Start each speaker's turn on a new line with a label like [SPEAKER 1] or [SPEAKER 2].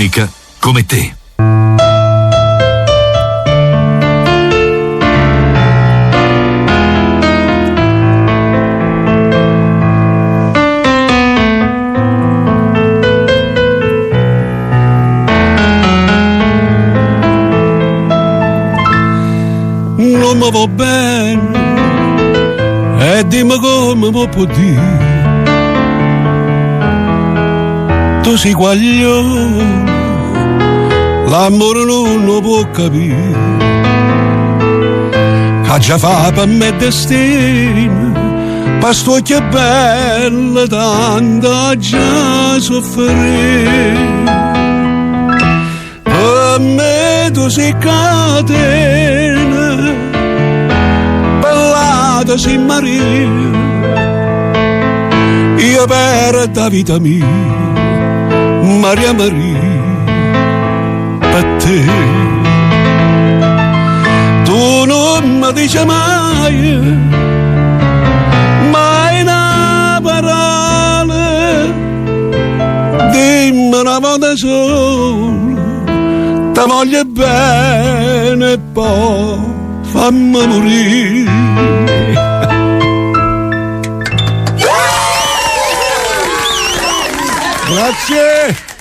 [SPEAKER 1] unica come te.
[SPEAKER 2] Non mi va bene e dimmi come mi può dire. Tu sei guaglione, l'amore non lo può capire. Che già fa per me destino, pasto che bella tanta già soffrire. Per me tu sei catena, bellata sei Maria, io per la vita mia, Maria Maria, per te. Tu non mi dici mai una parola, dimmi una volta sola, ti voglio bene e poi fammi morire. Grazie.